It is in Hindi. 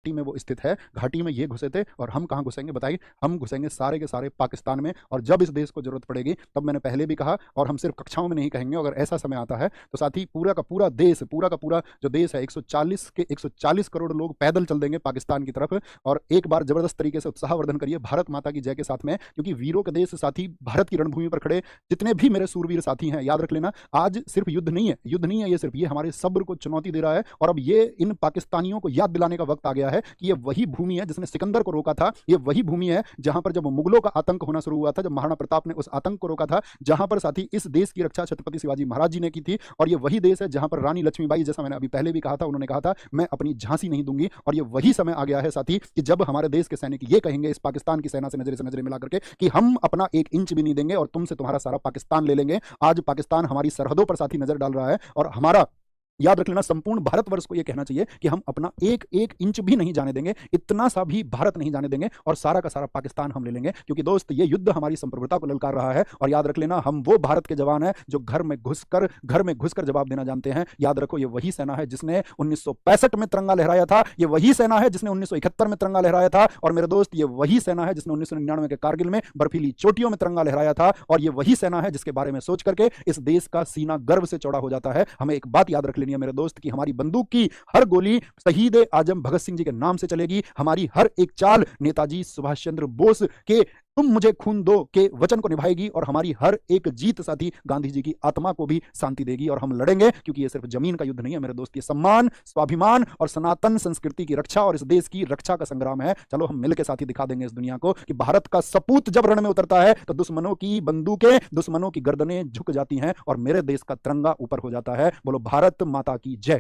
घाटी में वो स्थित है, घाटी में ये घुसे थे और हम कहाँ घुसेंगे बताइए? हम घुसेंगे सारे के सारे पाकिस्तान में। और जब इस देश को जरूरत पड़ेगी, तब मैंने पहले भी कहा और हम सिर्फ कक्षाओं में नहीं कहेंगे, अगर ऐसा समय आता है तो साथी पूरा का पूरा देश, पूरा का पूरा जो देश है, 140 करोड़ लोग पैदल चल देंगे पाकिस्तान की तरफ। और एक बार जबरदस्त तरीके से उत्साहवर्धन करिए भारत माता की जय के साथ में, क्योंकि वीरों के देश साथी, भारत की रणभूमि पर खड़े जितने भी मेरे सूरवीर साथी हैं, याद रख लेना, आज सिर्फ युद्ध नहीं है, युद्ध नहीं है ये, सिर्फ ये हमारे सब्र को चुनौती दे रहा है। और अब ये इन पाकिस्तानियों को याद दिलाने का वक्त आ गया है कि ये वही भूमि है जिसने सिकंदर को रोका था, ये वही भूमि है जहां पर जब मुगलों का आतंक होना शुरू हुआ था, जब महाराणा प्रताप ने उस आतंक को रोका था, जहां पर साथी इस देश की रक्षा छत्रपति शिवाजी महाराज जी ने की थी। और ये वही देश है जहां पर रानी लक्ष्मीबाई, जैसा मैंने अभी पहले भी कहा था, उन्होंने कहा था मैं अपनी झांसी नहीं दूंगी। और ये वही समय आ गया है साथी कि जब हमारे देश के सैनिक ये कहेंगे इस पाकिस्तान की सेना से नजरें मिला करके कि हम अपना 1 इंच भी नहीं देंगे और तुमसे तुम्हारा सारा पाकिस्तान ले लेंगे। आज पाकिस्तान हमारी सरहदों पर साथी नजर डाल रहा है और हमारा, याद रख लेना, संपूर्ण भारतवर्ष को यह कहना चाहिए कि हम अपना 1 इंच भी नहीं जाने देंगे, इतना सा भी भारत नहीं जाने देंगे और सारा का सारा पाकिस्तान हम ले लेंगे। क्योंकि दोस्त, ये युद्ध हमारी संप्रभुता को ललकार रहा है। और याद रख लेना, हम वो भारत के जवान हैं जो घर में घुसकर जवाब देना जानते हैं। याद रखो, ये वही सेना है जिसने 1965 में तिरंगा लहराया था, ये वही सेना है जिसने 1971 में तिरंगा लहराया था। और मेरे दोस्त, ये वही सेना है जिसने 1999 के कारगिल में बर्फीली चोटियों में तिरंगा लहराया था। और ये वही सेना है जिसके बारे में सोच करके इस देश का सीना गर्व से चौड़ा हो जाता है। हमें एक बात याद रख लेनी है मेरे दोस्त कि हमारी बंदूक की हर गोली शहीद आजम भगत सिंह जी के नाम से चलेगी, हमारी हर एक चाल नेताजी सुभाष चंद्र बोस के तुम मुझे खून दो के वचन को निभाएगी। और हमारी हर एक जीत साथी गांधी जी की आत्मा को भी शांति देगी। और हम लड़ेंगे, क्योंकि ये सिर्फ जमीन का युद्ध नहीं है मेरे दोस्त, ये सम्मान, स्वाभिमान और सनातन संस्कृति की रक्षा और इस देश की रक्षा का संग्राम है। चलो हम मिलकर साथी दिखा देंगे इस दुनिया को कि भारत का सपूत जब रण में उतरता है तो दुश्मनों की बंदूकें, दुश्मनों की गर्दनें झुक जाती हैं और मेरे देश का तिरंगा ऊपर हो जाता है। बोलो भारत माता की जय।